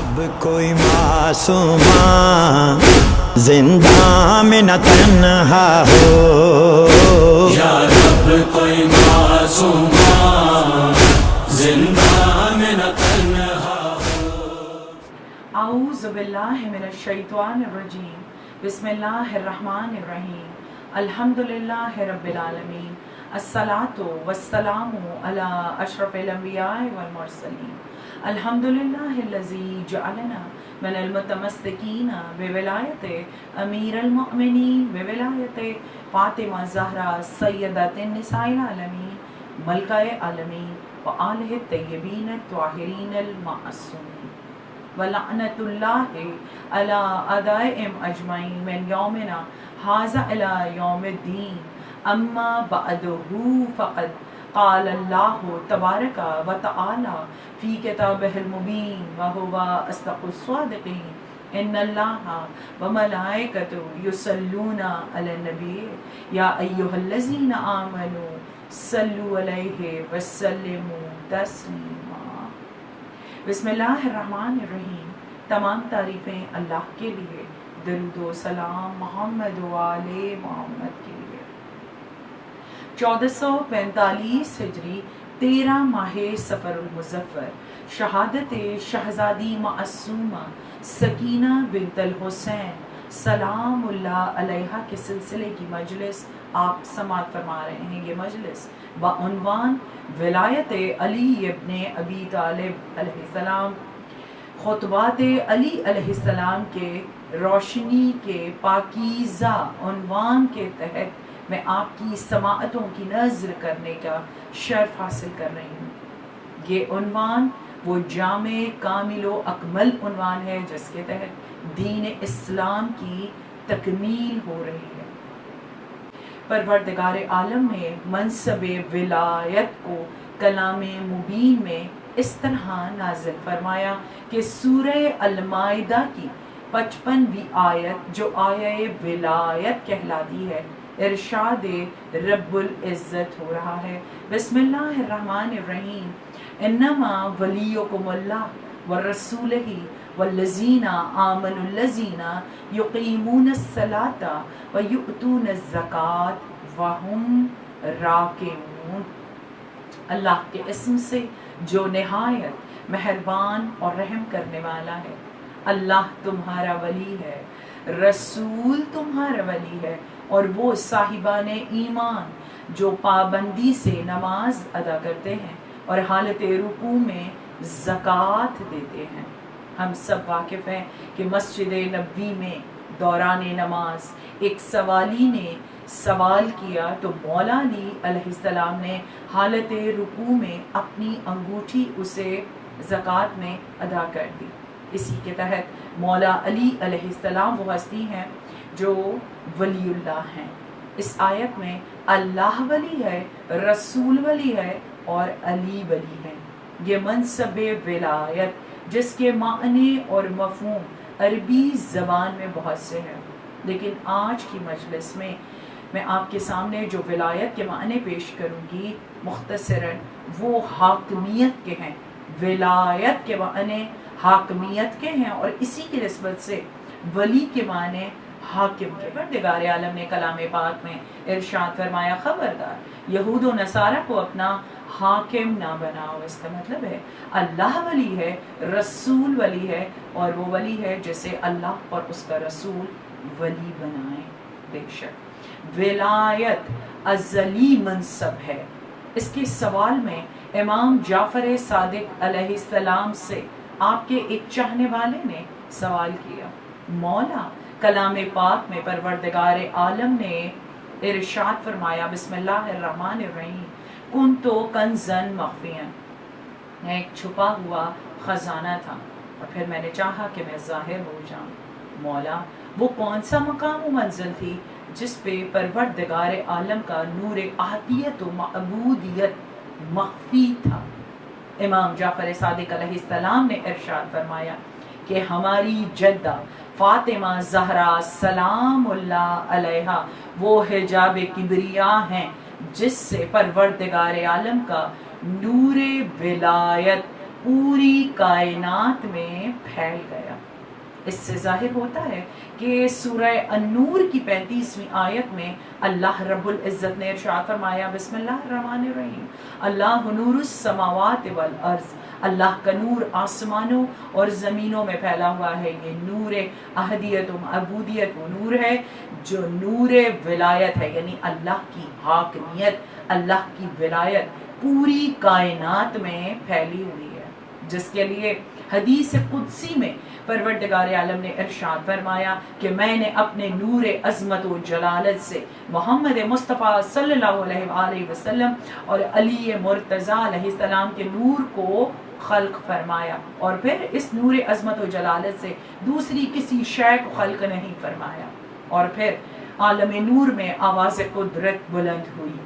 اب کوئی معصوم زندہ میں نہ تنہا ہو، یا رب کوئی معصوم زندہ میں نہ تنہا ہو۔ اعوذ باللہ من الشیطان الرجیم، بسم اللہ الرحمن الرحیم، الحمدللہ رب العالمین، الصلاۃ والسلام علی اشرف الانبیاء والمرسلین، الحمدللہ الذی جعلنا من المتمسکین بولایت امیر المؤمنین بولایت فاطمہ زہرا سیدۃ النساء العالمین ملکہ عالمین وآلہ الطیبین الطاہرین المعصومین، ولعنت اللہ علی اعدائہم اجمعین من یومنا ھذا الی یوم الدین، اما بعدہ فقد قال اللہ تبارک و تعالی فی کتابہ المبین وہو اصدق الصادقین، ان اللہ وملائکتہ یصلون علی النبی یا ایھا الذین آمنوا صلوا علیہ وسلموا تسلیما۔ بسم اللہ الرحمن الرحیم، تمام تعریفیں اللہ کے لیے، درود و سلام محمد و آل محمد کے لیے۔ 1445 ہجری 13 ماہ صفر المظفر، شہادت شہزادی معصومہ سکینہ بنت الحسین سلام اللہ علیہا کے سلسلے کی مجلس آپ سماعت فرما رہے ہیں۔ یہ مجلس بعنوان ولایت علی ابن ابی طالب علیہ السلام، خطبات علی علیہ السلام کے روشنی کے پاکیزہ عنوان کے تحت میں آپ کی سماعتوں کی نظر کرنے کا شرف حاصل کر رہی ہوں۔ یہ عنوان وہ جامع کامل و اکمل عنوان ہے جس کے تحت دین اسلام کی تکمیل ہو رہی ہے۔ پروردگار عالم نے منصب ولایت کو کلام مبین میں اس طرح نازل فرمایا کہ سورہ المائدہ کی 55ویں آیت جو آیہ ولایت کہلاتی ہے، ارشاد رب العزت ہو رہا ہے، بسم اللہ الرحمن الرحیم، انما ولیکم اللہ ورسولہ والذین آمنوا الذین یقیمون الصلاۃ ویؤتون الزکاۃ وہم راکعون۔ اللہ کے اسم سے جو نہایت مہربان اور رحم کرنے والا ہے۔ اللہ تمہارا ولی ہے، رسول تمہارا ولی ہے، اور وہ صاحبان ایمان جو پابندی سے نماز ادا کرتے ہیں اور حالت رکوع میں زکوٰۃ دیتے ہیں۔ ہم سب واقف ہیں کہ مسجد نبوی میں دوران نماز ایک سوالی نے سوال کیا تو مولا علی علیہ السلام نے حالت رکوع میں اپنی انگوٹھی اسے زکوٰۃ میں ادا کر دی۔ اسی کے تحت مولا علی علیہ السلام وہ ہستی ہیں جو ولی اللہ ہیں۔ اس آیت میں اللہ ولی ہے، رسول ولی ہے اور علی ولی ہے۔ یہ منصب ولایت جس کے معنی اور مفہوم عربی زبان میں بہت سے ہیں، لیکن آج کی مجلس میں میں آپ کے سامنے جو ولایت کے معنی پیش کروں گی مختصراً وہ حاکمیت کے ہیں۔ ولایت کے معنی حاکمیت کے ہیں اور اسی کی نسبت سے ولی کے معنی حاکم کے۔ پروردگار عالم نے کلام پاک میں ارشاد فرمایا، خبردار یہود و نصارہ کو اپنا حاکم نہ بناؤ۔ اس کا مطلب ہے اللہ ولی ہے، رسول ولی ہے، اور وہ ولی ہے جسے اللہ اور اس کا رسول ولی بنائیں۔ بے شک ولایت ازلی منصب ہے۔ اس کے سوال میں امام جعفر صادق علیہ السلام سے آپ کے ایک چاہنے والے نے سوال کیا، مولا کلام پاک میں پروردگار عالم نے ارشاد فرمایا، بسم اللہ الرحمن الرحیم، کنتو کنزن مخفیا، میں ایک چھپا ہوا خزانہ تھا اور پھر میں نے چاہا کہ میں ظاہر ہو جاؤں۔ مولا وہ کون سا مقام و منزل تھی جس پہ پروردگار عالم کا نور احدیت و معبودیت مخفی تھا؟ امام جعفر صادق علیہ السلام نے ارشاد فرمایا کہ ہماری جدہ فاطمہ زہرا سلام اللہ علیہا وہ حجاب کبریا ہیں جس سے پروردگار عالم کا نور ولایت پوری کائنات میں پھیل گیا۔ اس سے ظاہر ہوتا ہے کہ سورہ النور کی 35ویں آیت میں اللہ رب العزت نے ارشاد فرمایا، بسم اللہ الرحمن الرحیم، اللہ نور السماوات والارض، اللہ کا نور آسمانوں اور زمینوں میں پھیلا ہوا ہے۔ یہ نور احدیت و معبودیت وہ نور ہے جو نور ولایت ہے، یعنی اللہ کی حاکمیت، اللہ کی ولایت پوری کائنات میں پھیلی ہوئی ہے، جس کے لیے حدیث قدسی میں پروردگار عالم نے ارشاد فرمایا کہ میں نے اپنے نور عظمت و جلالت سے محمد مصطفیٰ صلی اللہ علیہ وآلہ وسلم اور علی مرتضیٰ علیہ السلام کے نور کو خلق فرمایا، اور پھر اس نور عظمت و جلالت سے دوسری کسی شے کو خلق نہیں فرمایا۔ اور پھر عالم نور میں آواز قدرت بلند ہوئی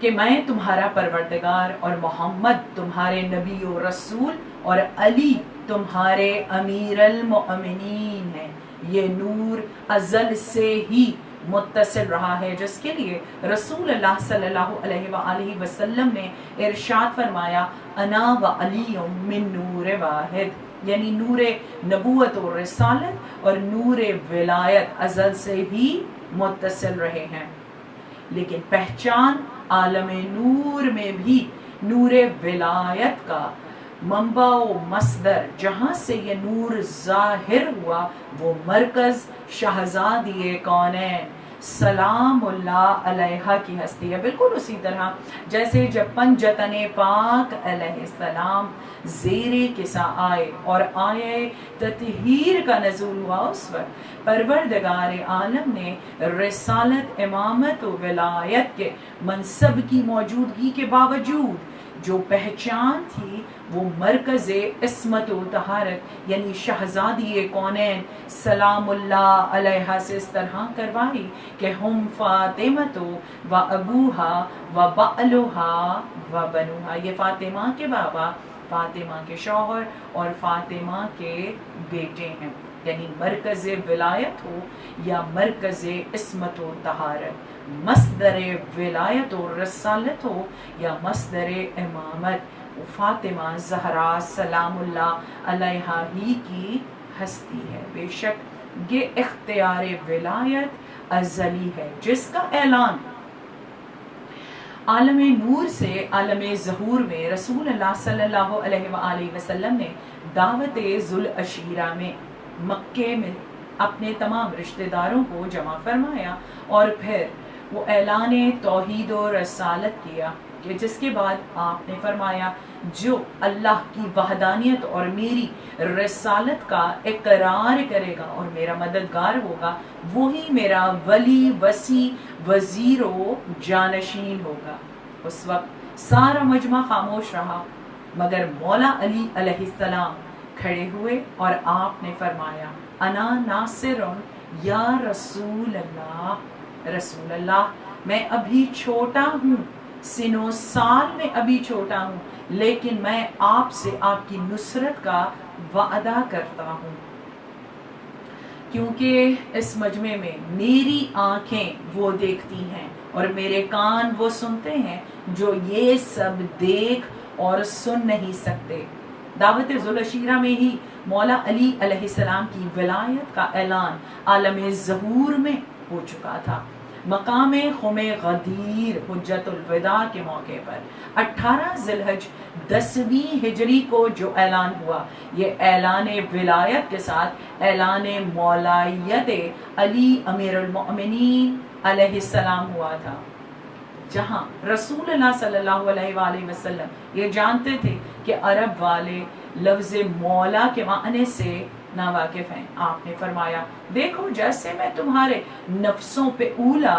کہ میں تمہارا پروردگار اور محمد تمہارے نبی و رسول اور علی تمہارے امیر المؤمنین ہیں۔ یہ نور ازل سے ہی متصل رہا ہے، جس کے لیے رسول اللہ صلی اللہ علیہ وآلہ وسلم نے ارشاد فرمایا، انا و علی من نور واحد، یعنی نور نبوت و رسالت اور نور ولایت ازل سے ہی متصل رہے ہیں۔ لیکن پہچان عالم نور میں بھی نور ولایت کا منبع و مصدر جہاں سے یہ نور ظاہر ہوا وہ مرکز شہزادی کونین سلام اللہ علیہ کی ہستی ہے۔ بالکل اسی طرح جیسے جب پنجتن پاک علیہ السلام زیر کسا آئے اور آئے تطہیر کا نزول ہوا، اس وقت پروردگار عالم نے رسالت، امامت و ولایت کے منصب کی موجودگی کے باوجود جو پہچان تھی وہ مرکز عصمت و طہارت یعنی شہزادی کونین سلام اللہ علیہ سے اس طرح کروائی کہ ہم فاطمہ و ابوہا و بعلہا و بنوہا، یہ فاطمہ کے بابا، فاطمہ کے شوہر اور فاطمہ کے بیٹے ہیں، یعنی مرکز ولایت ہو یا مرکز عصمت و طہارت، مصدر ولایت و رسالت ہو یا مصدر امامت، فاطمہ زہرا سلام اللہ علیہ ہی کی ہستی ہے۔ بے شک یہ اختیار ولایت ازلی ہے جس کا اعلان عالم نور سے عالم ظہور میں رسول اللہ صلی اللہ علیہ وآلہ وسلم نے دعوت ذوالعشیرہ میں مکے میں اپنے تمام رشتہ داروں کو جمع فرمایا، اور پھر وہ اعلان توحید و رسالت کیا کہ جس کے بعد آپ نے فرمایا جو اللہ کی وحدانیت اور میری رسالت کا اقرار کرے گا اور میرا مددگار ہوگا وہی میرا ولی، وصی، وزیر و جانشین ہوگا۔ اس وقت سارا مجمع خاموش رہا مگر مولا علی علیہ السلام کھڑے ہوئے اور آپ نے فرمایا، انا ناصر یا رسول اللہ، رسول اللہ میں ابھی چھوٹا ہوں، سنو سال میں ابھی چھوٹا ہوں، لیکن میں آپ سے آپ کی نصرت کا وعدہ کرتا ہوں، کیونکہ اس مجمع میں میری آنکھیں وہ دیکھتی ہیں اور میرے کان وہ سنتے ہیں جو یہ سب دیکھ اور سن نہیں سکتے۔ دعوت ذوالعشیرہ میں ہی مولا علی علیہ السلام کی ولایت کا اعلان عالم ظہور میں ہو چکا تھا۔ مقام خم غدیر حجت الوداع کے موقع پر 18 ذی الحج 10ویں ہجری کو جو اعلان ہوا، یہ اعلان ولایت کے ساتھ اعلان مولایت علی امیر المؤمنین علیہ السلام ہوا تھا، جہاں رسول اللہ صلی اللہ علیہ وآلہ وسلم یہ جانتے تھے کہ عرب والے لفظ مولا کے معنی سے ناواقف ہیں۔ آپ نے فرمایا، دیکھو جیسے میں تمہارے نفسوں پہ اولا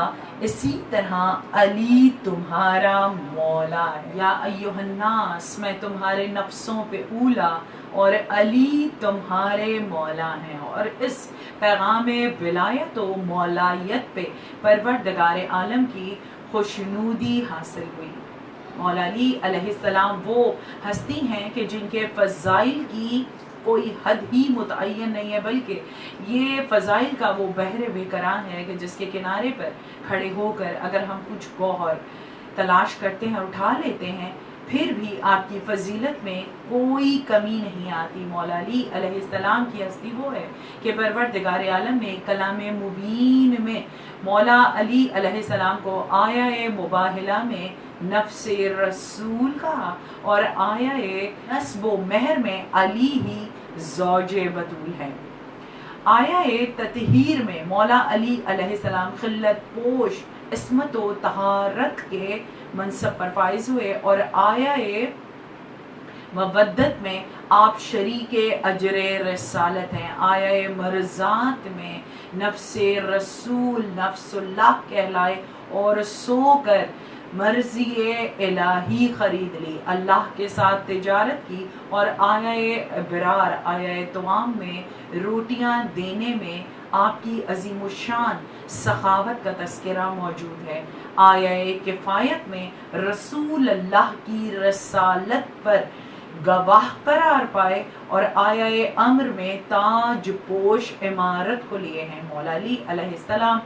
اسی طرح علی تمہارا مولا ہے۔ یا ایھا الناس، میں تمہارے نفسوں پہ اولا اور علی تمہارے مولا ہیں۔ اور اس پیغام ولایت و مولایت پہ پروردگار عالم کی خوشنودی حاصل ہوئی۔ مولا علی علیہ السلام وہ ہستی ہیں کہ جن کے فضائل کی کوئی حد ہی متعین نہیں ہے، بلکہ یہ فضائل کا وہ بحر بے کران ہے کہ جس کے کنارے پر کھڑے ہو کر اگر ہم کچھ گوہر تلاش کرتے ہیں، اٹھا لیتے ہیں پھر بھی آپ کی فضیلت میں کوئی کمی نہیں آتی۔ مولا علی علیہ السلام کی ہستی وہ ہے کہ پروردگار عالم نے کلام مبین میں مولا علی علیہ السلام کو آیہ مباہلہ میں نفس رسول کہا، اور آیہ نسب و مہر میں علی ہی زوج بطول ہے۔ آیہ تطہیر میں مولا علی علیہ السلام خلت پوش، عصمت و طہارت کے منصب پر فائز ہوئے، اور آیہ مودت میں آپ شریک اجر رسالت ہیں۔ آیہ مرضات میں نفس رسول نفس اللہ کہلائے اور سو کر مرضی الہی خرید لی، اللہ کے ساتھ تجارت کی۔ اور آیہ ابرار آیہ توام میں روٹیاں دینے میں آپ کی عظیم الشان سخاوت کا تذکرہ موجود ہے۔ آیہ کفایت میں رسول اللہ کی رسالت پر گواہ قرار پائے، اور آیہ امر میں تاج پوش عمارت کو لیے ہیں مولا علی علیہ السلام۔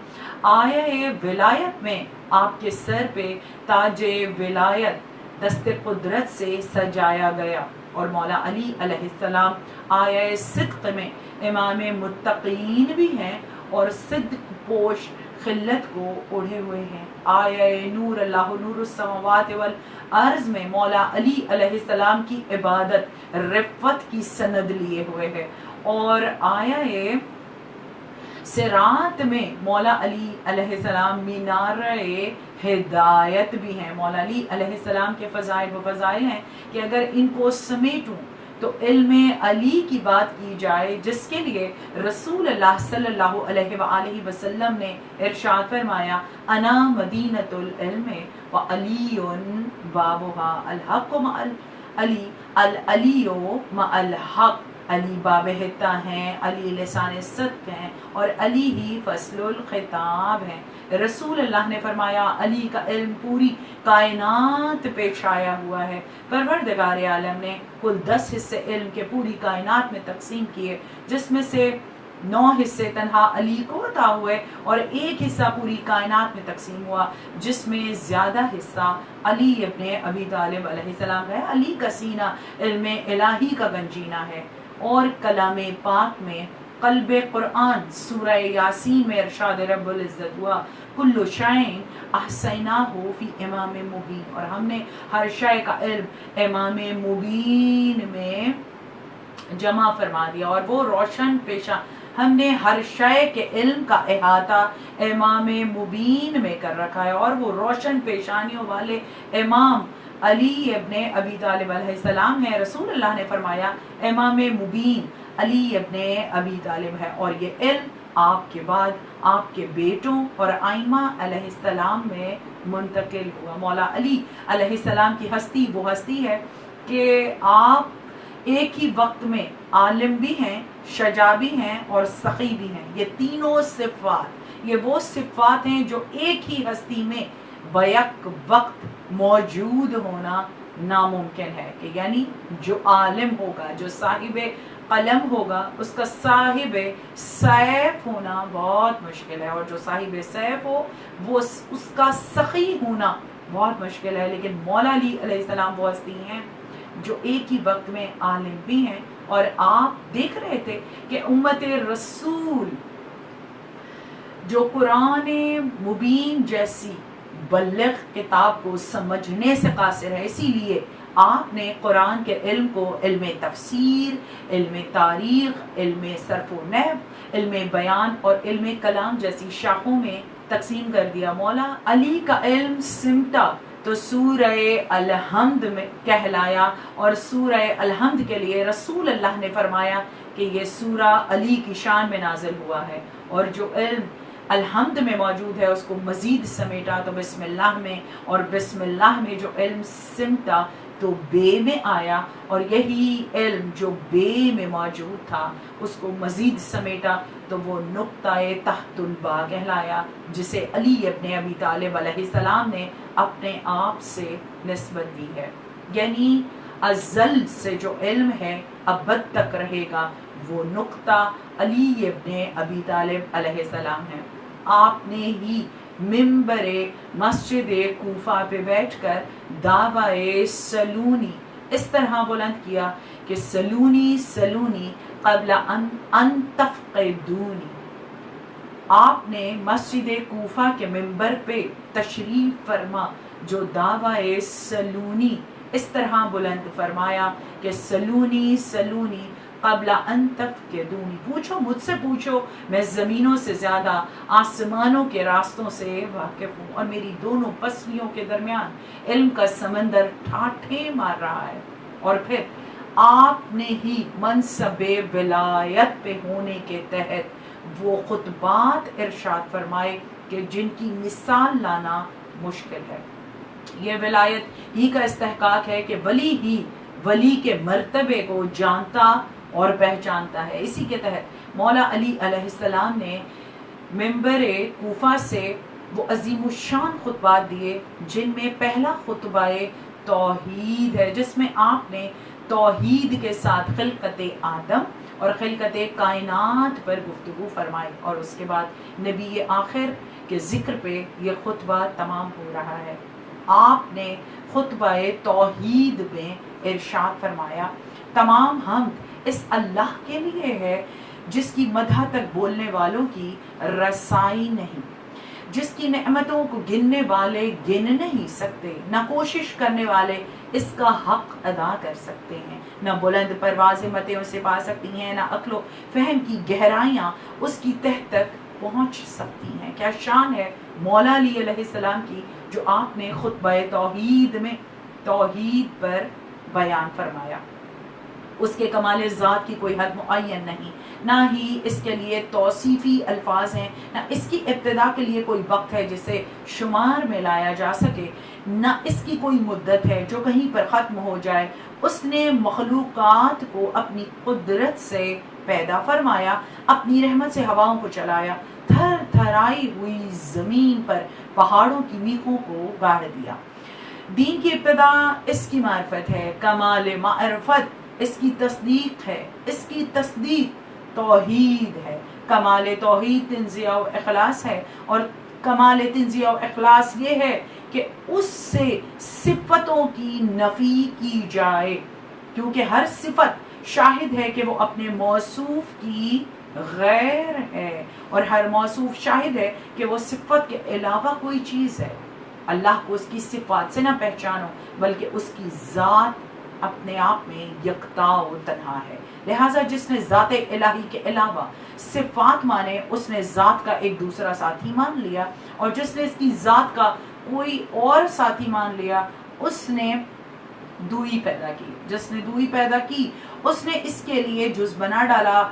آیہ ولایت میں آپ کے سر پہ تاج ولایت دست قدرت سے سجایا گیا، اور مولا علی علیہ السلام آیہ صدق میں امام متقین بھی ہیں اور صدق پوش خلت کو اوڑھے ہوئے ہیں۔ آیہ نور اللہ نور السماوات والارض میں مولا علی علیہ السلام کی عبادت رفت کی سند لیے ہوئے ہیں، اور آیہ صراط میں مولا علی علیہ السلام مینار ہدایت بھی ہیں۔ مولا علی علیہ السلام کے فضائل و فضائل ہیں کہ اگر ان کو سمیٹوں تو علم علی کی بات کی جائے، جس کے لیے رسول اللہ صلی اللہ علیہ وآلہ وسلم نے ارشاد فرمایا، انا مدینۃ العلم وعلی بابها الحق مع علی، العلی مع الحق، علی باب حتہ ہیں، علی لسان صدق ہیں، اور علی ہی فصل الخطاب ہیں۔ رسول اللہ نے فرمایا علی کا علم پوری کائنات پہ چھایا ہوا ہے۔ پروردگار عالم نے کل 10 حصے علم کے پوری کائنات میں تقسیم کیے، جس میں سے 9 حصے تنہا علی کو عطا ہوئے، اور 1 حصہ پوری کائنات میں تقسیم ہوا، جس میں زیادہ حصہ علی ابن ابی طالب علیہ السلام کا ہے۔ علی کا سینہ علم الہی کا گنجینہ ہے۔ اور کلام پاک میں قلب قرآن سورہ یاسین میں ارشاد رب العزت ہوا، کل شیء احصیناہ فی امام مبین، اور ہم نے ہر شے کا علم امام مبین میں جمع فرما دیا، اور وہ روشن پیشہ ہم نے ہر شے کے علم کا احاطہ امام مبین میں کر رکھا ہے، اور وہ روشن پیشانیوں والے امام علی ابن ابی طالب علیہ السلام ہے۔ رسول اللہ نے فرمایا امام مبین علی ابن ابی طالب ہے، اور یہ علم آپ کے بعد آپ کے بیٹوں اور ائمہ علیہ السلام میں منتقل ہوا۔ مولا علی علیہ السلام کی ہستی وہ ہستی ہے کہ آپ ایک ہی وقت میں عالم بھی ہیں، شجاع بھی ہیں اور سخی بھی ہیں۔ یہ تینوں صفات، یہ وہ صفات ہیں جو ایک ہی ہستی میں بیک وقت موجود ہونا ناممکن ہے، کہ یعنی جو عالم ہوگا، جو صاحب قلم ہوگا، اس کا صاحب سیف ہونا بہت مشکل ہے، اور جو صاحب سیف ہو وہ اس کا سخی ہونا بہت مشکل ہے۔ لیکن مولا علی علیہ السلام وہ ہستی ہیں جو ایک ہی وقت میں عالم بھی ہیں، اور آپ دیکھ رہے تھے کہ امت رسول جو قرآن مبین جیسی بلغ کتاب کو سمجھنے سے قاصر ہے، اسی لیے آپ نے قرآن کے علم کو علم تفسیر، علم تاریخ، علم صرف و نحو، علم بیان اور علم کلام جیسی شاخوں میں تقسیم کر دیا۔ مولا علی کا علم سمٹا تو سورہ الحمد میں کہلایا، اور سورہ الحمد کے لیے رسول اللہ نے فرمایا کہ یہ سورہ علی کی شان میں نازل ہوا ہے، اور جو علم الحمد میں موجود ہے اس کو مزید سمیٹا تو بسم اللہ میں، اور بسم اللہ میں جو علم سمٹا تو بے میں آیا، اور یہی علم جو بے میں موجود تھا اس کو مزید سمیٹا تو وہ نقطہ تحت البا کہلایا، جسے علی ابن ابی طالب علیہ السلام نے اپنے آپ سے نسبت دی ہے۔ یعنی ازل سے جو علم ہے ابد تک رہے گا، وہ نقطہ علی ابن ابی طالب علیہ السلام ہے۔ آپ نے ہی منبر مسجد کوفہ پہ بیٹھ کر دعوی سلونی اس طرح بلند کیا کہ سلونی سلونی قبل ان تفقدونی. آپ نے مسجد کوفہ کے منبر پہ تشریف فرما جو دعوی سلونی اس طرح بلند فرمایا کہ سلونی سلونی قبل ان تفقدونی، پوچھو مجھ سے پوچھو، میں زمینوں سے زیادہ آسمانوں کے راستوں سے واقف ہوں، اور میری دونوں پسلیوں کے درمیان علم کا سمندر ٹھاٹھے مار رہا ہے. اور پھر آپ نے ہی منصب ولایت پہ ہونے کے تحت وہ خطبات ارشاد فرمائے کہ جن کی مثال لانا مشکل ہے. یہ ولایت ہی کا استحقاق ہے کہ ولی ہی ولی کے مرتبے کو جانتا اور پہچانتا ہے. اسی کے تحت مولا علی علیہ السلام نے منبر کوفہ سے وہ عظیم الشان خطبات دیے جن میں پہلا خطبہ توحید ہے، جس میں آپ نے توحید کے ساتھ خلقت آدم اور خلقت کائنات پر گفتگو فرمائی، اور اس کے بعد نبی آخر کے ذکر پہ یہ خطبہ تمام ہو رہا ہے. آپ نے خطبہ توحید میں ارشاد فرمایا تمام حمد اس اللہ کے لیے ہے جس کی مدح تک بولنے والوں کی رسائی نہیں، جس کی نعمتوں کو گننے والے گن نہیں سکتے، نہ کوشش کرنے والے اس کا حق ادا کر سکتے ہیں، نہ بلند پروازیں متیں اسے پا سکتی ہیں، نہ عقل و فہم کی گہرائیاں اس کی تہ تک پہنچ سکتی ہیں. کیا شان ہے مولا علی علیہ السلام کی جو آپ نے خطبہ توحید میں توحید پر بیان فرمایا. اس کے کمال ذات کی کوئی حد معین نہیں، نہ ہی اس کے لیے توصیفی الفاظ ہیں، نہ اس کی ابتدا کے لیے کوئی وقت ہے جسے شمار میں لایا جا سکے، نہ اس کی کوئی مدت ہے جو کہیں پر ختم ہو جائے. اس نے مخلوقات کو اپنی قدرت سے پیدا فرمایا، اپنی رحمت سے ہواؤں کو چلایا، تھر تھرائی ہوئی زمین پر پہاڑوں کی میخوں کو گاڑ دیا. دین کی ابتدا اس کی معرفت ہے، کمال معرفت اس کی تصدیق ہے، اس کی تصدیق توحید ہے. کمال توحید تنزیہ و اخلاص ہے، اور کمال تنزیہ و اخلاص یہ ہے کہ اس سے صفتوں کی نفی کی جائے، کیونکہ ہر صفت شاہد ہے کہ وہ اپنے موصوف کی غیر ہے، اور ہر موصوف شاہد ہے کہ وہ صفت کے علاوہ کوئی چیز ہے. اللہ کو اس کی صفات سے نہ پہچانو بلکہ اس کی ذات اپنے آپ میں یکتا و تنہا ہے. لہٰذا جس نے ذات الہی کے علاوہ صفات مانے اس نے ذات کا ایک دوسرا ساتھی مان لیا، اور جس نے اس کی ذات کا کوئی اور ساتھی مان لیا اس نے دوئی پیدا کی. جس نے دوئی پیدا کی اس نے اس کے لیے جز بنا ڈالا،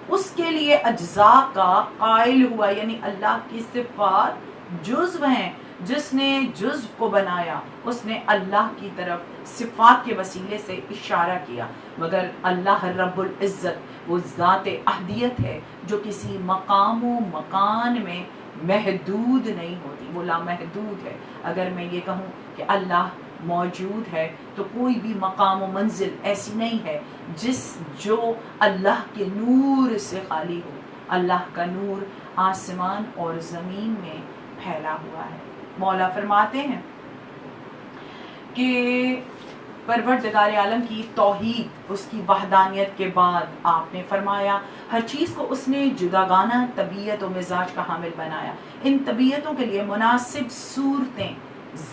اس کے لیے اجزاء کا قائل ہوا، یعنی اللہ کی صفات جزو ہیں. جس نے جزو کو بنایا اس نے اللہ کی طرف صفات کے وسیلے سے اشارہ کیا. مگر اللہ رب العزت وہ ذات احدیت ہے جو کسی مقام و مکان میں محدود نہیں ہوتی، وہ لامحدود ہے. اگر میں یہ کہوں کہ اللہ موجود ہے تو کوئی بھی مقام و منزل ایسی نہیں ہے جو اللہ کے نور سے خالی ہو. اللہ کا نور آسمان اور زمین میں پھیلا ہوا ہے. مولا فرماتے ہیں کہ پروردگار عالم کی توحید، اس کی وحدانیت کے بعد آپ نے فرمایا ہر چیز کو اس نے جداگانہ طبیعت و مزاج کا حامل بنایا. ان طبیعتوں کے لیے مناسب صورتیں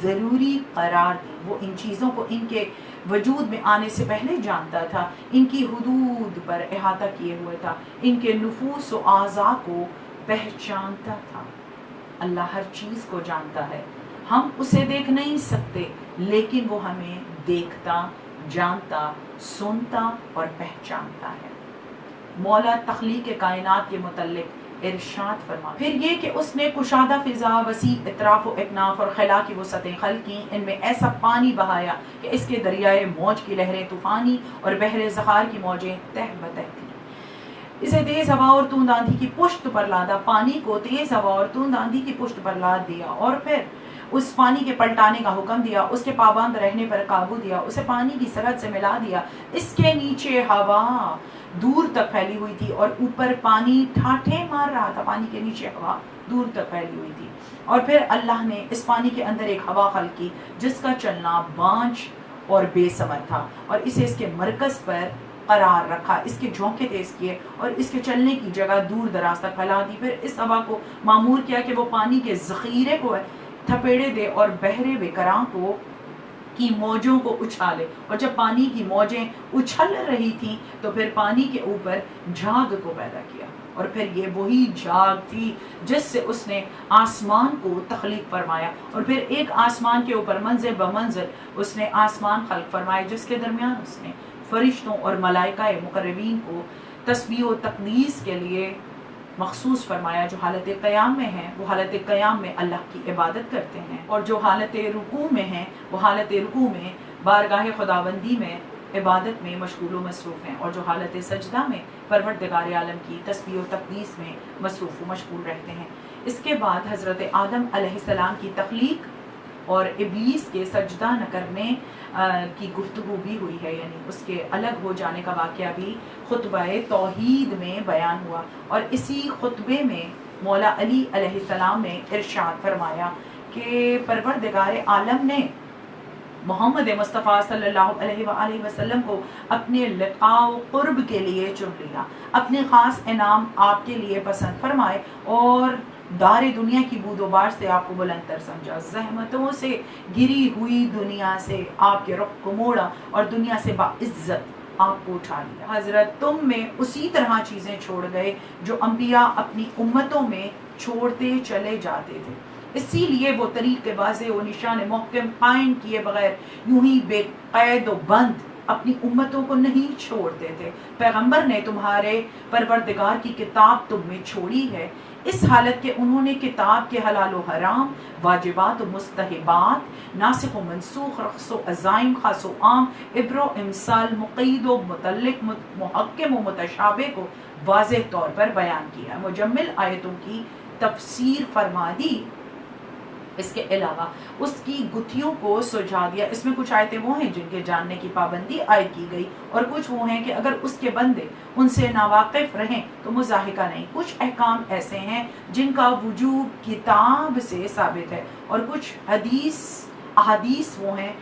ضروری قرار دیں. وہ ان چیزوں کو ان کے وجود میں آنے سے پہلے جانتا تھا، ان کی حدود پر احاطہ کیے ہوئے تھا، ان کے نفوس و اعضاء کو پہچانتا تھا. اللہ ہر چیز کو جانتا ہے، ہم اسے دیکھ نہیں سکتے لیکن وہ ہمیں دیکھتا، جانتا، سنتا اور پہچانتا ہے. مولا تخلیق کائنات کے متعلق ارشاد فرما پھر یہ کہ اس نے کشادہ فضا، وسیع اطراف و اکناف اور خلا کی وسعتیں خلق کی، ان میں ایسا پانی بہایا کہ اس کے دریائے موج کی لہریں طوفانی اور بحر زخار کی موجیں تہ بتہ تھیں. اسے تیز ہوا اور توند آندھی کی پشت پر لادا، پانی کو تیز ہوا اور توند آندھی کی پشت پر لاد دیا، اور پھر اس پانی کے پلٹانے کا حکم دیا، اس کے پابند رہنے پر قابو دیا، اسے پانی کی سرحد سے ملا دیا. اس کے نیچے ہوا دور تک پھیلی ہوئی تھی اور اوپر پانی ٹھاٹھے مار رہا تھا. پانی کے نیچے ہوا دور تک پھیلی ہوئی تھی. اور پھر اللہ نے اس پانی کے اندر ایک ہوا خلق کی جس کا چلنا بانجھ اور بے ثمر تھا، اور اسے اس کے مرکز پر قرار رکھا، اس کے جھونکے تیز کیے اور اس کے چلنے کی جگہ دور دراز تک پھیلا دی. پھر اس ہوا کو معمور کیا کہ وہ پانی کے ذخیرے کو تھپیڑے دے اور بحر بیکراں کی موجوں کو اچھالے. اور جب پانی کی موجیں اچھل رہی تھیں تو پھر پانی کے اوپر جھاگ کو پیدا کیا، اور پھر یہ وہی جھاگ تھی جس سے اس نے آسمان کو تخلیق فرمایا، اور پھر ایک آسمان کے اوپر منزل بمنزل اس نے آسمان خلق فرمائے جس کے درمیان اس نے فرشتوں اور ملائکہ مقربین کو تسبیح و تقدیس کے لیے مخصوص فرمایا. جو حالت قیام میں ہیں وہ حالت قیام میں اللہ کی عبادت کرتے ہیں، اور جو حالت رکوع میں ہیں وہ حالت رکوع میں بارگاہ خداوندی میں عبادت میں مشغول و مصروف ہیں، اور جو حالت سجدہ میں پروردگار عالم کی تسبیح و تقدیس میں مصروف و مشغول رہتے ہیں. اس کے بعد حضرت آدم علیہ السلام کی تخلیق اور ابلیس کے سجدہ نہ کرنے کی گفتگو بھی ہوئی ہے، یعنی اس کے الگ ہو جانے کا واقعہ بھی خطبہ توحید میں بیان ہوا. اور اسی خطبے میں مولا علی علیہ السلام نے ارشاد فرمایا کہ پروردگار عالم نے محمد مصطفیٰ صلی اللہ علیہ وآلہ وسلم کو اپنے لقاء و قرب کے لیے چن لیا، اپنے خاص انعام آپ کے لیے پسند فرمائے اور دار دنیا کی بود و بار سے آپ کو بلند تر سمجھا، زحمتوں سے گری ہوئی دنیا سے آپ کے رخ کو موڑا اور دنیا سے باعزت آپ کو اٹھا لیا. حضرت تم میں اسی طرح چیزیں چھوڑ گئے جو انبیاء اپنی امتوں میں چھوڑتے چلے جاتے تھے، اسی لیے وہ طریق واضح و نشان محکم قائم کیے بغیر یوں ہی بے قید و بند اپنی امتوں کو نہیں چھوڑتے تھے. پیغمبر نے تمہارے پروردگار کی کتاب تم میں چھوڑی ہے اس حالت کہ انہوں نے کتاب کے حلال و حرام، واجبات و مستحبات، ناسخ و منسوخ، رخص و عزائم، خاص و عام، عبر و امثال، مقید و متعلق، محکم و متشابہ کو واضح طور پر بیان کیا، مجمل آیتوں کی تفسیر فرما دی. اس کے علاوہ اس کی گتھیوں کو سلجھا دیا. اس میں کچھ آیتیں وہ ہیں جن کے جاننے کی پابندی عائد کی گئی، اور کچھ وہ ہیں کہ اگر اس کے بندے ان سے ناواقف رہیں تو مضاحکہ نہیں. کچھ احکام ایسے ہیں جن کا وجوب کتاب سے ثابت ہے، اور کچھ احادیث وہ ہیں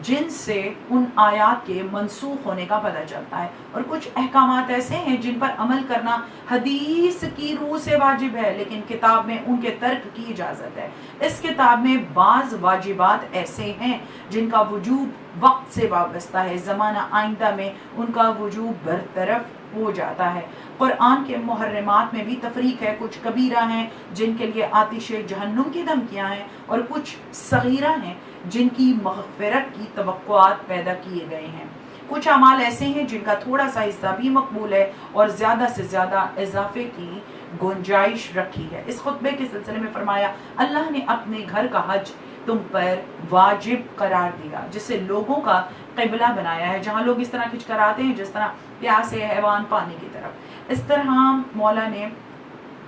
جن سے ان آیات کے منسوخ ہونے کا پتہ چلتا ہے، اور کچھ احکامات ایسے ہیں جن پر عمل کرنا حدیث کی روح سے واجب ہے لیکن کتاب میں ان کے ترک کی اجازت ہے. اس کتاب میں بعض واجبات ایسے ہیں جن کا وجوب وقت سے وابستہ ہے، زمانہ آئندہ میں ان کا وجوب برطرف ہو جاتا ہے. قرآن کے محرمات میں بھی تفریق ہے، کچھ کبیرہ ہیں جن کے لیے آتش جہنم کی دھمکیاں ہیں، اور کچھ صغیرہ ہیں جن کی مغفرت کی توقعات پیدا کیے گئے ہیں. کچھ اعمال ایسے ہیں جن کا تھوڑا سا حصہ بھی مقبول ہے اور زیادہ سے زیادہ اضافے کی گنجائش رکھی ہے. اس خطبے کے سلسلے میں فرمایا اللہ نے اپنے گھر کا حج تم پر واجب قرار دیا، جسے لوگوں کا قبلہ بنایا ہے، جہاں لوگ اس طرح کچھ کراتے ہیں جس طرح پیاسے حیوان پانی کی طرف. اس طرح مولا نے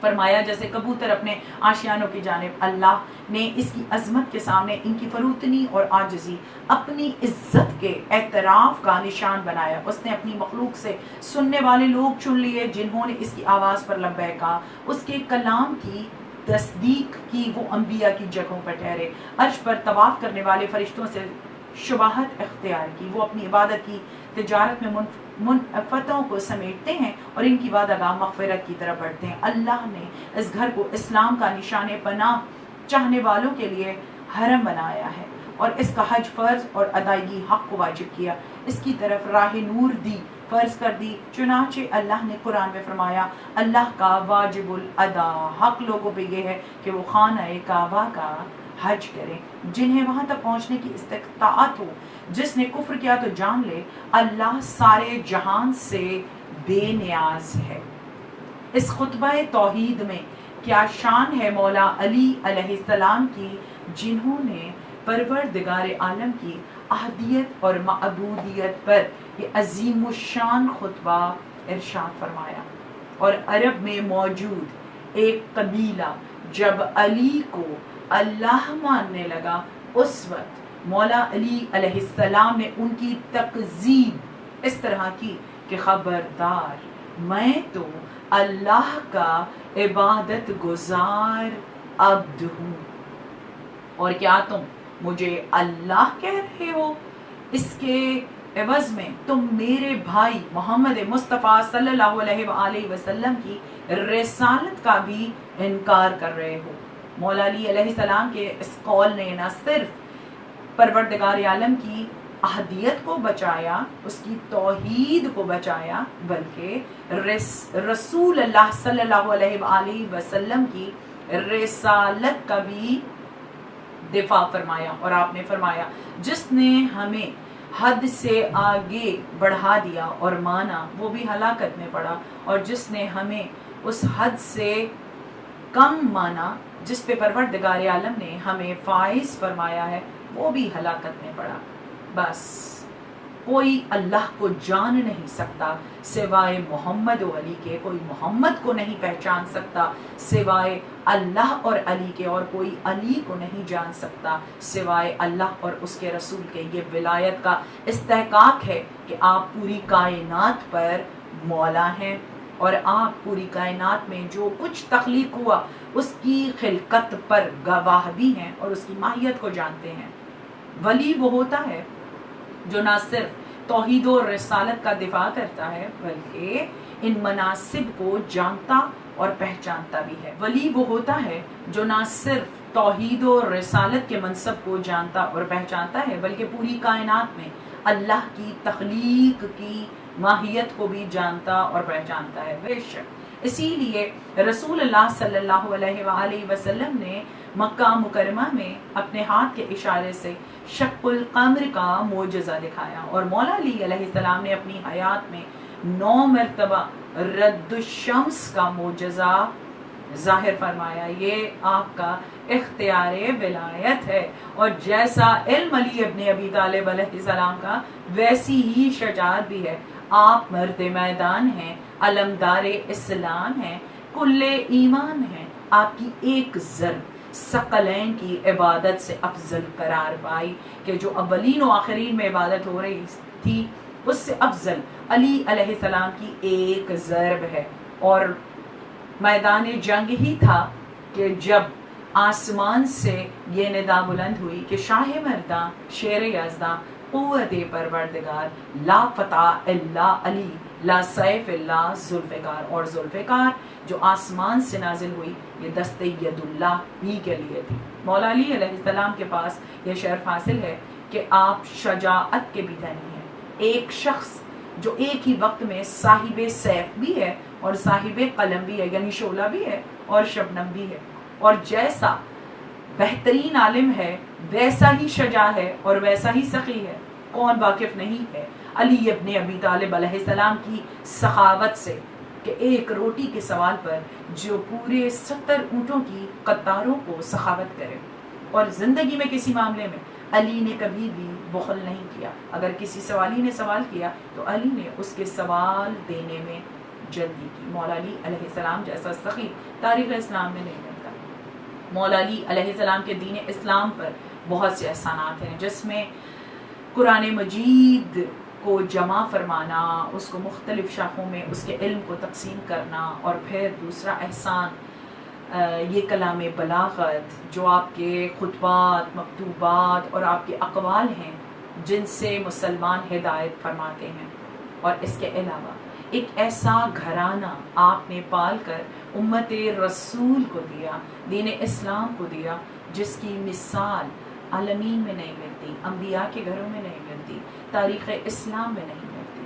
فرمایا جیسے کبوتر اپنے آشیانوں کی جانب، اللہ نے اس کی عظمت کے سامنے ان کی فروتنی اور عاجزی اپنی عزت کے اعتراف کا نشان بنایا. اس نے اپنی مخلوق سے سننے والے لوگ چن لیے جنہوں نے اس کی آواز پر لبیک کہا، اس کے کلام کی تصدیق کی، وہ انبیاء کی جگہوں پر ٹھہرے، عرش پر طواف کرنے والے فرشتوں سے شباہت اختیار کی، وہ اپنی عبادت کی تجارت میں منفتوں کو سمیٹتے ہیں اور ان کی وعدہ مغفرت کی طرف بڑھتے ہیں. اللہ نے اس گھر کو اسلام کا نشان پناہ چاہنے والوں کے لیے حرم بنایا ہے اور اس کا حج فرض اور ادائیگی حق کو واجب کیا، اس کی طرف راہ نور دی، فرض کر دی. چنانچہ اللہ نے قرآن میں فرمایا اللہ کا واجب الادا حق لوگوں پہ یہ ہے کہ وہ خانہ کعبہ کا حج کریں جنہیں وہاں تک پہنچنے کی استطاعت ہو. جس نے کفر کیا تو جان لے اللہ سارے جہان سے بے نیاز ہے. اس خطبہ توحید میں کیا شان ہے مولا علی علیہ السلام کی، جنہوں نے پروردگار عالم کی احدیت اور معبودیت پر یہ عظیم الشان خطبہ ارشاد فرمایا. اور عرب میں موجود ایک قبیلہ جب علی کو اللہ ماننے لگا، اس وقت مولا علی علیہ السلام نے ان کی تکذیب اس طرح کی کہ خبردار، میں تو اللہ کا عبادت گزار عبد ہوں، اور کیا تم مجھے اللہ کہہ رہے ہو؟ اس کے عوض میں تم میرے بھائی محمد مصطفیٰ صلی اللہ علیہ وآلہ وسلم کی رسالت کا بھی انکار کر رہے ہو۔ مولا علی علیہ السلام کے اس قول نے نہ صرف پروردگار عالم کی احدیت کو بچایا، اس کی توحید کو بچایا، بلکہ رسول اللہ صلی اللہ علیہ وآلہ وسلم کی رسالت کا بھی دفاع فرمایا۔ اور آپ نے فرمایا جس نے ہمیں حد سے آگے بڑھا دیا اور مانا وہ بھی ہلاکت میں پڑا، اور جس نے ہمیں اس حد سے کم مانا جس پہ پروردگار عالم نے ہمیں فائز فرمایا ہے وہ بھی ہلاکت میں پڑا۔ بس کوئی اللہ کو جان نہیں سکتا سوائے محمد و علی کے، کوئی محمد کو نہیں پہچان سکتا سوائے اللہ اور علی کے، اور کوئی علی کو نہیں جان سکتا سوائے اللہ اور اس کے رسول کے۔ یہ ولایت کا استحقاق ہے کہ آپ پوری کائنات پر مولا ہیں، اور آپ پوری کائنات میں جو کچھ تخلیق ہوا اس کی خلقت پر گواہ بھی ہیں اور اس کی ماہیت کو جانتے ہیں۔ ولی وہ ہوتا ہے جو نہ صرف توحید و رسالت کا دفاع کرتا ہے بلکہ ان مناصب کو جانتا اور پہچانتا بھی ہے۔ ولی وہ ہوتا ہے جو نہ صرف توحید و رسالت کے منصب کو جانتا اور پہچانتا ہے بلکہ پوری کائنات میں اللہ کی تخلیق کی ماہیت کو بھی جانتا اور پہچانتا ہے۔ بے شک اسی لیے رسول اللہ صلی اللہ علیہ وآلہ وسلم نے مکہ مکرمہ میں اپنے ہاتھ کے اشارے سے شق القمر کا معجزہ دکھایا، اور مولا علی علیہ السلام نے اپنی حیات میں 9 مرتبہ رد الشمس کا معجزہ ظاہر فرمایا۔ یہ آپ کا اختیار ولایت ہے، اور جیسا علم علی ابن ابی طالب علیہ السلام کا ویسی ہی شجاعت بھی ہے۔ آپ مرد میدان ہیں، علمدار اسلام ہیں، کل ایمان ہیں۔ آپ کی ایک ضرب ثقلین کی عبادت سے افضل قرار پائی کہ جو اولین و آخرین میں عبادت ہو رہی تھی اس سے افضل علی علیہ السلام کی ایک ضرب ہے۔ اور میدان جنگ ہی تھا کہ جب آسمان سے یہ ندا بلند ہوئی کہ شاہ مرداں شیر یزداں قوت پروردگار لا فتح الا علی لا سیف الا ذوالفقار، اور ذوالفقار جو آسمان سے نازل ہوئی یہ دست ید اللہ ہی کے لیے تھی۔ مولا علی علیہ السلام کے پاس یہ شرف حاصل ہے کہ آپ شجاعت کے بھی دھنی ہیں، ایک شخص جو ایک ہی وقت میں صاحب سیف بھی ہے اور صاحب قلم بھی ہے، یعنی شعلہ بھی ہے اور شبنم بھی ہے، اور جیسا بہترین عالم ہے ویسا ہی شجاع ہے اور ویسا ہی سخی ہے۔ کون واقف نہیں ہے علی ابن ابی طالب علیہ السلام کی سخاوت سے کہ ایک روٹی کے سوال پر جو پورے 70 اونٹوں کی قطاروں کو سخاوت کرے، اور زندگی میں کسی معاملے میں علی نے کبھی بھی بخل نہیں کیا۔ اگر کسی سوالی نے سوال کیا تو علی نے اس کے سوال دینے میں جلدی کی۔ مولا علی علیہ السلام جیسا سخی تاریخ اسلام میں نہیں ملتا۔ مولا علی علیہ السلام کے دین اسلام پر بہت سے احسانات ہیں، جس میں قرآن مجید کو جمع فرمانا، اس کو مختلف شاخوں میں اس کے علم کو تقسیم کرنا، اور پھر دوسرا احسان یہ کلام بلاغت جو آپ کے خطبات، مکتوبات اور آپ کے اقوال ہیں جن سے مسلمان ہدایت فرماتے ہیں، اور اس کے علاوہ ایک ایسا گھرانہ آپ نے پال کر امت رسول کو دیا، دین اسلام کو دیا، جس کی مثال عالمین میں نہیں ملتی، انبیاء کے گھروں میں نہیں ملتی، تاریخ اسلام میں نہیں ملتی،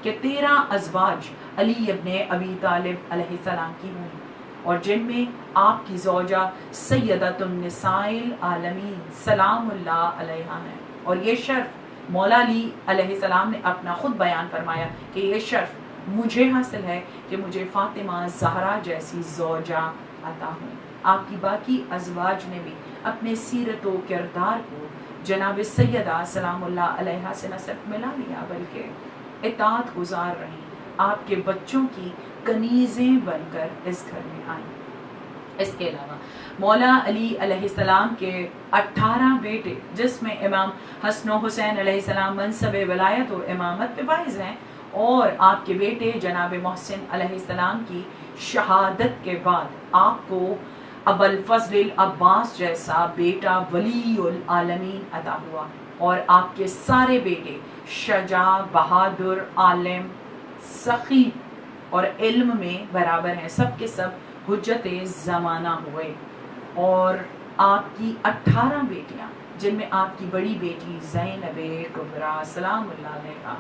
کہ 13 ازواج علی ابن ابی طالب علیہ السلام کی ہوئی، اور جن میں آپ کی زوجہ سیدۃ النساء العالمین سلام اللہ علیہا ہیں۔ اور یہ شرف مولا علی علیہ السلام نے اپنا خود بیان فرمایا کہ یہ شرف مجھے حاصل ہے کہ مجھے فاطمہ زہرا جیسی زوجہ عطا ہوئی۔ آپ کی باقی ازواج نے بھی اپنے سیرت و کردار کو جناب سیدہ سلام اللہ علیہا سے نہ صرف ملا لیا بلکہ اطاعت گزار رہیں، آپ کے بچوں کی کنیزیں بن کر اس گھر میں آئیں۔ اس کے علاوہ مولا علی علیہ السلام کے 18 بیٹے، جس میں امام حسن و حسین علیہ السلام منصب ولایت و امامت پہ فائز ہیں، اور آپ کے بیٹے جناب محسن علیہ السلام کی شہادت کے بعد آپ کو ابوالفضل العباس جیسا بیٹا ولی العالمین عطا ہوا، اور آپ کے سارے بیٹے شجاع، بہادر، عالم، سخی اور علم میں برابر ہیں، سب کے سب حجت زمانہ ہوئے۔ اور آپ کی 18 بیٹیاں، جن میں آپ کی بڑی بیٹی زینب کبریٰ سلام اللہ علیہا،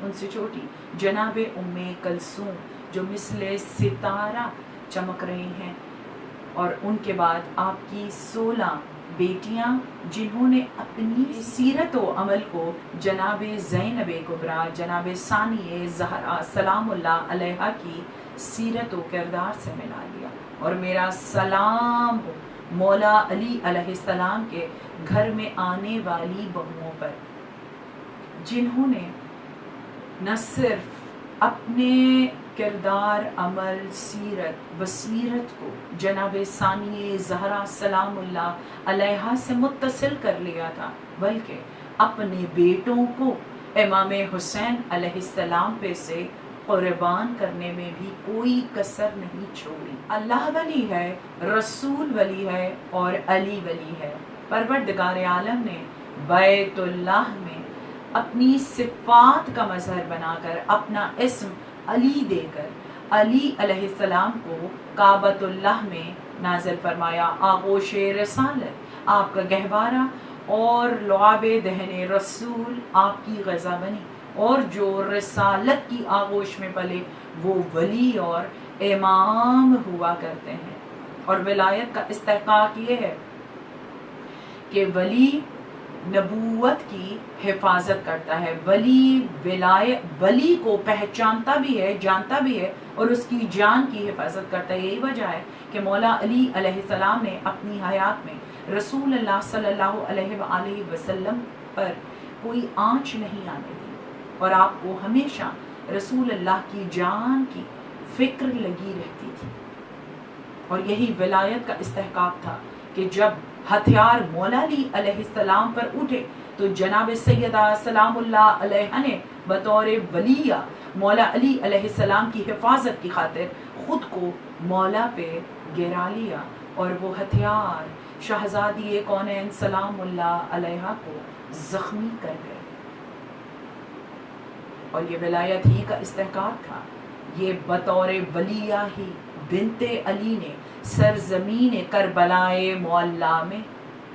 ان سے چھوٹی جناب ام کلثوم جو مثل ستارہ چمک رہی ہیں، اور ان کے بعد آپ کی 16 بیٹیاں جنہوں نے اپنی سیرت و عمل کو جناب زینب کبریٰ، جناب ثانیہ زہرا سلام اللہ علیہا کی سیرت و کردار سے ملا لیا۔ اور میرا سلام ہو مولا علی علیہ السلام کے گھر میں آنے والی بہوؤں پر، جنہوں نے نہ صرف اپنے کردار، عمل، سیرت، بصیرت کو جناب ثانیہ زہرا سلام اللہ علیہا سے متصل کر لیا تھا، بلکہ اپنے بیٹوں کو امام حسین علیہ السلام پہ سے قربان کرنے میں بھی کوئی کسر نہیں چھوڑی۔ اللہ ولی ہے، رسول ولی ہے، اور علی ولی ہے۔ پروردگار عالم نے بیت اللہ میں اپنی صفات کا مظہر بنا کر اپنا اسم علی دے کر علی علیہ السلام کو کعبۃ اللہ میں نازل فرمایا۔ آغوش رسالت آپ کا گہوارہ اور لعاب دہن رسول آپ کی غذا بنی، اور جو رسالت کی آغوش میں پلے وہ ولی اور امام ہوا کرتے ہیں۔ اور ولایت کا استحقاق یہ ہے کہ ولی نبوت کی حفاظت کرتا ہے، ولی کو پہچانتا بھی ہے، جانتا بھی ہے، اور اس کی جان کی حفاظت کرتا ہے۔ یہی وجہ ہے کہ مولا علی علیہ السلام نے اپنی حیات میں رسول اللہ صلی اللہ علیہ وآلہ وسلم پر کوئی آنچ نہیں آنے دی، اور آپ کو ہمیشہ رسول اللہ کی جان کی فکر لگی رہتی تھی۔ اور یہی ولایت کا استحقاق تھا کہ جب ہتھیار مولا علی علیہ السلام پر اٹھے تو جناب سیدہ سلام اللہ علیہ نے بطور ولیہ مولا علی علیہ السلام کی حفاظت کی خاطر خود کو مولا پہ گرا لیا، اور وہ ہتھیار شہزادی کونین سلام اللہ علیہ کو زخمی کر گئے۔ اور یہ ولایت ہی کا استحقاق تھا، یہ بطور ولیہ ہی بنت علی نے سرزمین کربلائے معلیٰ میں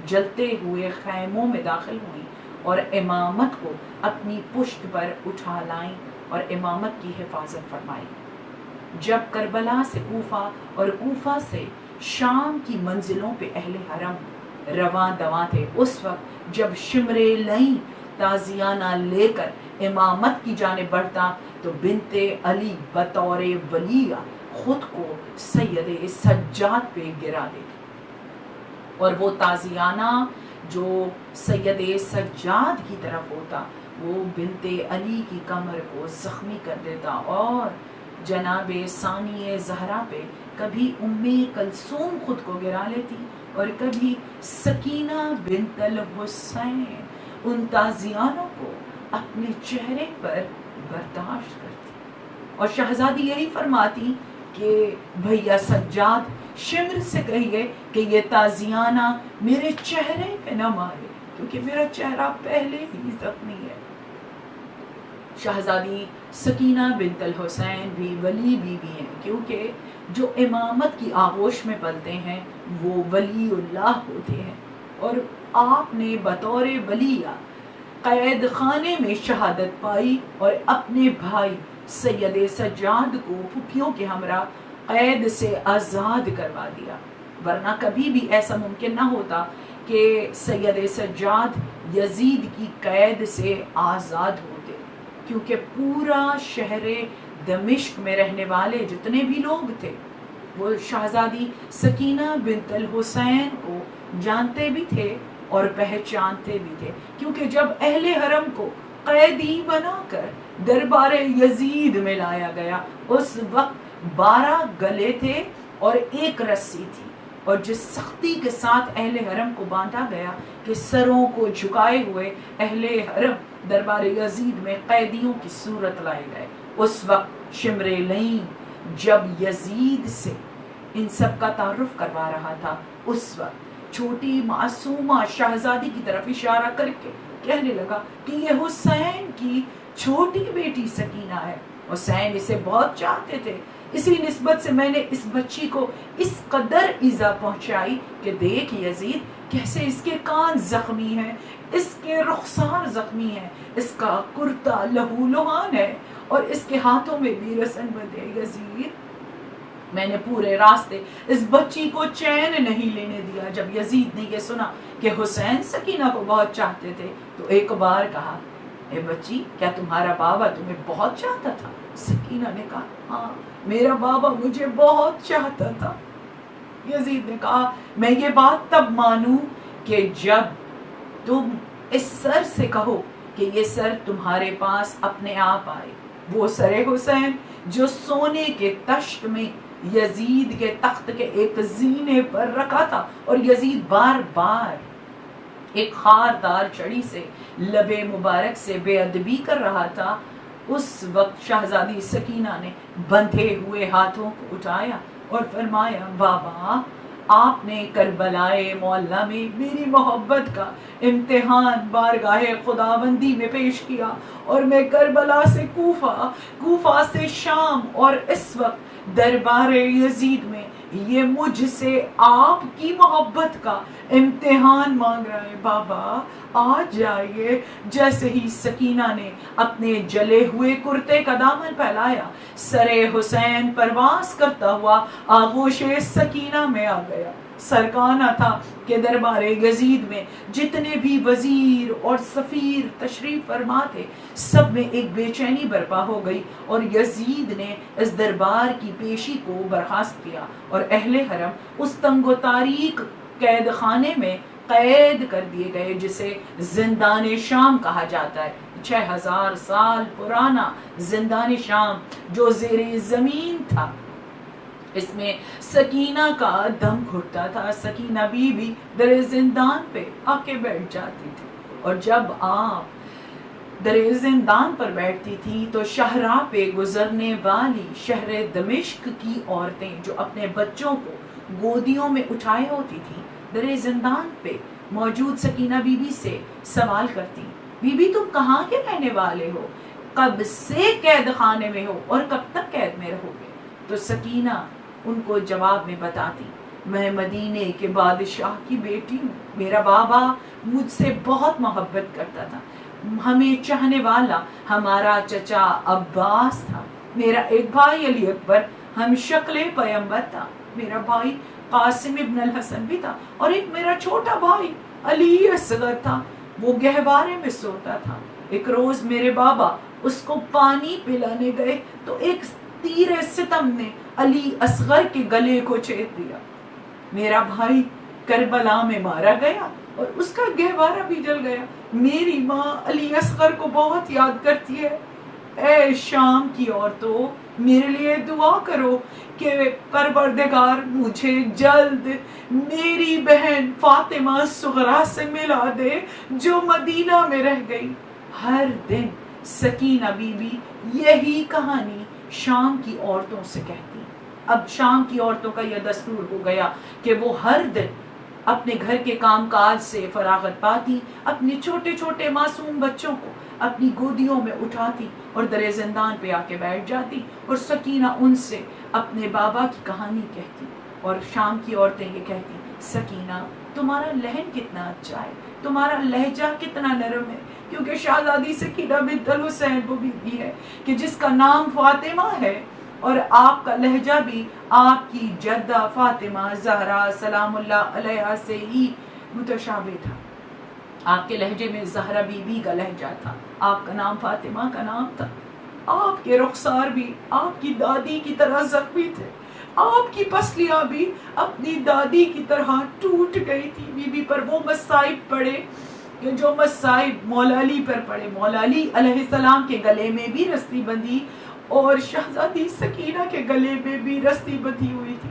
جلتے ہوئے خیموں میں داخل ہوئیں اور امامت کو اپنی پشت پر اٹھا لائیں اور امامت کی حفاظت فرمائی۔ جب کربلا سے کوفہ اور کوفہ سے شام کی منزلوں پہ اہل حرم رواں دواں تھے، اس وقت جب شمر لئیں تازیانہ لے کر امامت کی جانب بڑھتا تو بنت علی بطور ولیہ خود کو سید سجاد پہ گرا دیتی، اور وہ تازیانہ جو سید سجاد کی طرف ہوتا وہ بنت علی کی کمر کو زخمی کر دیتا، اور جناب ثانیہ زہرا پہ کبھی ام کلثوم خود کو گرا لیتی اور کبھی سکینہ بنت الحسین ان تازیانوں کو اپنے چہرے پر برداشت کرتی، اور شہزادی یہی فرماتی کہ بھیا سجاد شمر سے کہیے کہ یہ تازیانہ میرے چہرے پہ نہ مارے، کیونکہ میرا چہرہ پہلے ہی زخمی ہے۔ شہزادی سکینہ بنت الحسین بھی ولی بیوی ہیں، کیونکہ جو امامت کی آغوش میں پلتے ہیں وہ ولی اللہ ہوتے ہیں، اور آپ نے بطور ولیہ قید خانے میں شہادت پائی اور اپنے بھائی سید سجاد کو پھپھیوں کے ہمراہ قید سے آزاد کروا دیا، ورنہ کبھی بھی ایسا ممکن نہ ہوتا کہ سید سجاد یزید کی قید سے آزاد ہوتے، کیونکہ پورا شہر دمشق میں رہنے والے جتنے بھی لوگ تھے وہ شہزادی سکینہ بنت الحسین کو جانتے بھی تھے اور پہچانتے بھی تھے، کیونکہ جب اہل حرم کو قیدی بنا کر دربار یزید میں لایا گیا اس وقت 12 گلے تھے اور 1 رسی تھی، اور جس سختی کے ساتھ اہل حرم کو باندھا گیا کہ سروں کو جھکائے ہوئے اہل حرم دربار یزید میں قیدیوں کی صورت لائے گئے۔ اس وقت شمر لئیں جب یزید سے ان سب کا تعارف کروا رہا تھا، اس وقت چھوٹی معصومہ شہزادی کی طرف اشارہ کر کے کہنے لگا کہ یہ حسین کی چھوٹی بیٹی سکینہ ہے، حسین اسے بہت چاہتے تھے، اسی نسبت سے میں نے اس بچی کو اس قدر ایذا پہنچائی کہ دیکھ یزید کیسے اس کے کان زخمی ہیں، اس کے رخسار زخمی ہے، اس کا کرتا لہو لہان ہے اور اس کے ہاتھوں میں بھی رسن بندے۔ یزید میں نے پورے راستے اس بچی کو چین نہیں لینے دیا۔ جب یزید نے یہ سنا کہ حسین سکینہ کو بہت چاہتے تھے تو ایک بار کہا، اے بچی کیا تمہارا بابا تمہیں بہت چاہتا تھا؟ سکینہ نے کہا، ہاں میرا بابا مجھے بہت چاہتا تھا۔ یزید نے کہا، میں یہ بات تب مانوں کہ جب تم اس سر سے کہو کہ یہ سر تمہارے پاس اپنے آپ آئے، وہ سر حسین جو سونے کے تشت میں یزید کے تخت کے ایک زینے پر رکھا تھا اور یزید بار بار ایک خاردار چھڑی سے لب مبارک سے بے ادبی کر رہا تھا، اس وقت شہزادی سکینہ نے بندھے ہوئے ہاتھوں کو اٹھایا اور فرمایا، بابا آپ نے کربلائے معلیٰ میں میری محبت کا امتحان بارگاہ خداوندی میں پیش کیا اور میں کربلا سے کوفہ سے شام اور اس وقت دربار یزید میں یہ مجھ سے آپ کی محبت کا امتحان مانگ رہا ہے۔ بابا آ جائیے۔ جیسے ہی سکینہ نے اپنے جلے ہوئے کرتے کا دامن پھیلایا، سر حسین پرواز کرتا ہوا آغوش سکینہ میں آ گیا۔ سرکانہ تھا کہ دربار یزید میں جتنے بھی وزیر اور سفیر تشریف فرما تھے، سب میں ایک بے چینی برپا ہو گئی اور یزید نے اس دربار کی پیشی کو برخاست کیا اور اہل حرم اس تنگ و تاریک قید خانے میں قید کر دیے گئے جسے زندان شام کہا جاتا ہے۔ 6000 سال پرانا زندان شام جو زیر زمین تھا، اس میں سکینہ کا دم گھٹتا تھا۔ سکینہ بی بی در زندان پہ آ کے بیٹھ جاتی تھی اور جب آپ در زندان پر بیٹھتی تھی تو شاہراہ پہ گزرنے والی شہر دمشق کی عورتیں جو اپنے بچوں کو گودیوں میں اٹھائے ہوتی تھی، در زندان پہ موجود سکینہ بی بی سے سوال کرتی، بی بی تم کہاں کے رہنے والے ہو؟ کب سے قید خانے میں ہو اور کب تک قید میں رہو گے؟ تو سکینہ ان کو جواب میں بتاتی، میں مدینے کے بادشاہ کی بیٹی ہوں، میرا بابا مجھ سے بہت محبت کرتا تھا، ہمیں چاہنے والا ہمارا چچا عباس تھا، میرا ایک بھائی علی اکبر ہم شکل پیمبر تھا، میرا بھائی قاسم ابن الحسن بھی تھا اور ایک میرا چھوٹا بھائی علی اصغر تھا، وہ گہوارے میں سوتا تھا۔ ایک روز میرے بابا اس کو پانی پلانے گئے تو ایک تیر ستم نے علی اصغر کے گلے کو چھید دیا، میرا بھائی کربلا میں مارا گیا اور اس کا گہوارہ بھی جل گیا۔ میری ماں علی اصغر کو بہت یاد کرتی ہے، اے شام کی عورتوں میرے لیے دعا کرو کہ پروردگار مجھے جلد میری بہن فاطمہ صغرا سے ملا دے جو مدینہ میں رہ گئی۔ ہر دن سکینہ بی بی یہی کہانی شام کی عورتوں سے کہتی۔ اب شام کی عورتوں کا یہ دستور ہو گیا کہ وہ ہر دن اپنے گھر کے کام کاج سے فراغت پاتی، اپنے چھوٹے چھوٹے معصوم بچوں کو اپنی گودیوں میں اٹھاتی اور در زندان پہ آ کے بیٹھ جاتی اور سکینہ ان سے اپنے بابا کی کہانی کہتی اور شام کی عورتیں یہ کہتی، سکینہ تمہارا لہن کتنا اچھا ہے، تمہارا لہجہ کتنا نرم ہے، کیونکہ شہزادی سکینہ بنت الحسین وہ بیوی ہے کہ جس کا نام فاطمہ ہے اور آپ کا لہجہ بھی آپ کی جدہ فاطمہ زہرا سلام اللہ علیہا سے ہی متشابہ تھا۔ آپ کے لہجے میں زہرا بی بی کا لہجہ تھا، آپ کا نام فاطمہ کا نام تھا، آپ کے رخسار بھی آپ کی دادی کی طرح زخمی تھے، آپ کی پسلیاں بھی اپنی دادی کی طرح ٹوٹ گئی تھی۔ بی بی پر وہ مصائب پڑے کہ جو مصائب مولا علی پر پڑے، مولا علی علیہ السلام کے گلے میں بھی رسی بندھی اور شہزادی سکینہ کے گلے میں بھی رسی بندھی ہوئی تھی۔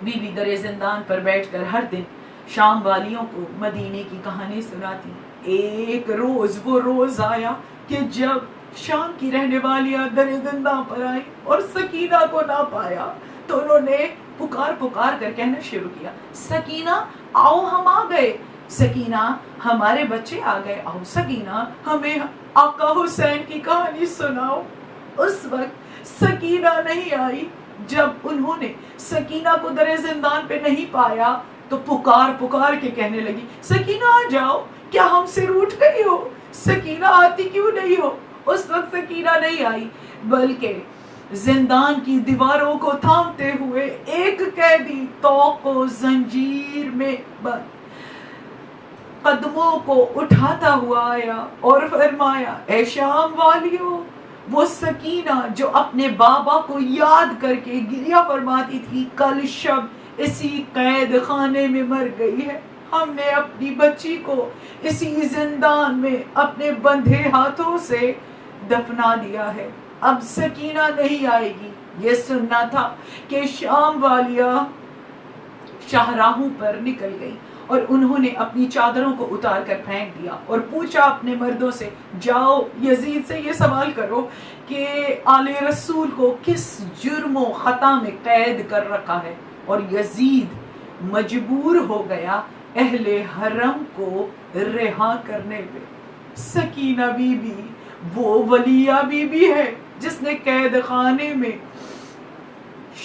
بی بی در زندان پر بیٹھ کر ہر دن شام والیوں کو مدینے کی کہانی سناتی۔ ایک روز وہ روز آیا کہ جب شام کی رہنے والیاں در زندان پر آئی اور سکینہ کو نہ پایا تو انہوں نے پکار پکار کر کہنا شروع کیا، سکینہ آؤ ہم آ گئے، سکینہ ہمارے بچے آ گئے، آؤ سکینہ ہمیں آقا حسین کی کہانی سناؤ۔ اس وقت سکینہ نہیں آئی۔ جب انہوں نے سکینہ کو در زندان پہ نہیں پایا تو پکار پکار کے کہنے لگی، سکینہ آ جاؤ، کیا ہم سے روٹھ گئی ہو؟ سکینہ آتی کیوں نہیں ہو؟ اس وقت سکینہ نہیں آئی، بلکہ زندان کی دیواروں کو تھامتے ہوئے ایک قیدی طوق و زنجیر میں بند قدموں کو اٹھاتا ہوا آیا اور فرمایا، اے شام والیو، وہ سکینہ جو اپنے بابا کو یاد کر کے گریہ فرماتی تھی، کل شب اسی قید خانے میں مر گئی ہے۔ ہم نے اپنی بچی کو اسی زندان میں اپنے بندھے ہاتھوں سے دفنا دیا ہے، اب سکینہ نہیں آئے گی۔ یہ سننا تھا کہ شام والیہ شاہراہوں پر نکل گئی اور انہوں نے اپنی چادروں کو اتار کر پھینک دیا اور پوچھا اپنے مردوں سے، جاؤ یزید سے یہ سوال کرو کہ آل رسول کو کس جرم و خطا میں قید کر رکھا ہے۔ اور یزید مجبور ہو گیا اہل حرم کو رہا کرنے پہ۔ سکینہ بی بی وہ ولیہ بی بی ہے جس نے قید خانے میں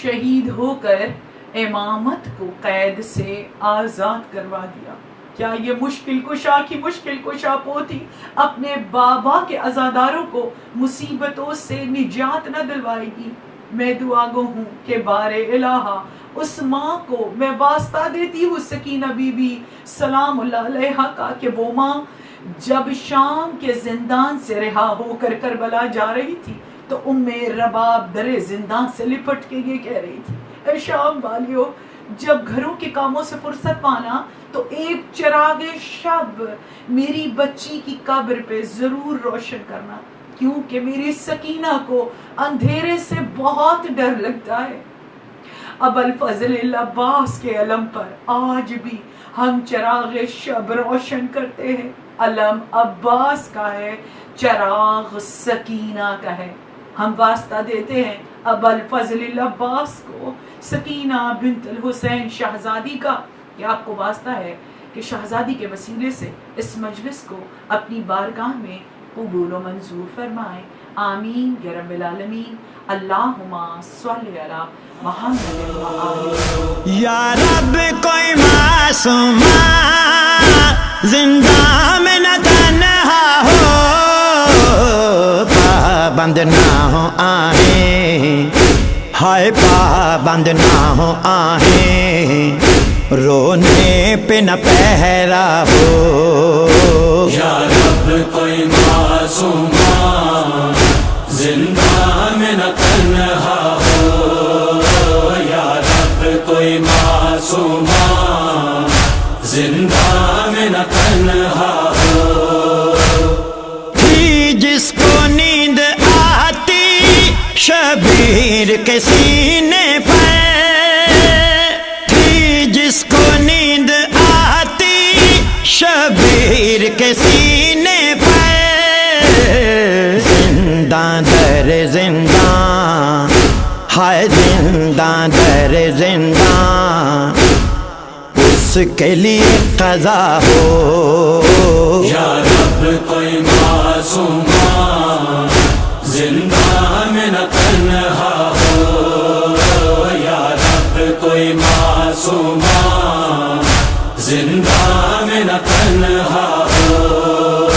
شہید ہو کر امامت کو قید سے آزاد کروا دیا۔ کیا یہ مشکل کشا کی مشکل کشا پوتی اپنے بابا کے عزاداروں کو مصیبتوں سے نجات نہ دلوائے گی؟ میں دعا گو ہوں کہ بار الہا اس ماں کو میں واسطہ دیتی ہوں سکینہ بی بی سلام اللہ علیہا کا کہ وہ ماں جب شام کے زندان سے رہا ہو کر کربلا جا رہی تھی تو رباب در زندان سے لپٹ کے یہ کہہ رہی تھی، اے شام والیو، جب گھروں کے کاموں سے فرصت پانا تو ایک چراغ شب میری بچی کی قبر پہ ضرور روشن کرنا، کیونکہ میری سکینہ کو اندھیرے سے بہت ڈر لگتا ہے۔ ابو الفضل العباس کے علم پر آج بھی ہم چراغ شب روشن کرتے ہیں۔ علم عباس کا ہے، چراغ سکینہ کا ہے۔ ہم واسطہ دیتے ہیں ابو الفضل العباس کو، سکینہ بنت الحسین شہزادی کا، کہ آپ کو واسطہ ہے کہ شہزادی کے وسیلے سے اس مجلس کو اپنی بارگاہ میں قبول و منظور فرمائیں۔ آمین یا رب العالمین۔ اللہم صلی علی محمد و آلہ۔ یا رب کوئی معصوم زندہ میں نہ تنہا ہو، پابند نہ ہو آہیں، ہائے پابند نہ ہو آہیں، رونے پہ نہ پہرا ہو۔ یا رب کوئی معصوم زندہ میں نہ تنہا ہو، یا رب کوئی معصوم زندہ میں نہ تنہا ہو۔ تھی جس کو نیند آتی شبیر کے سینے پر، تھی جس کو نیند آتی شبیر کے سینے پر، زنداں در زنداں، ہائے زنداں در زنداں، اس کے لیے قضا ہو۔ یا رب کوئی معصوم زندہ میں نہ تنہا ہو، یا رب کوئی معصوم زندہ میں نہ تنہا ہو۔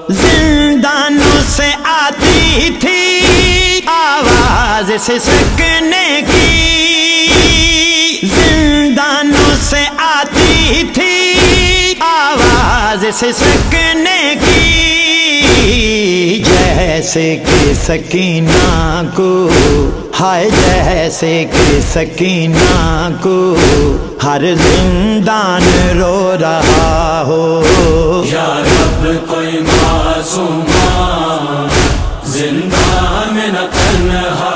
زندانوں سے آتی تھی آواز سے سکنے کی، زندانوں سے آتی تھی آواز سے سکنے کی، جیسے کہ سکینہ کو، ہائے جیسے کہ سکینہ کو ہر زندان رو رہا ہو۔ یا رب کوئی معصوم زندہ میں نہ تنہا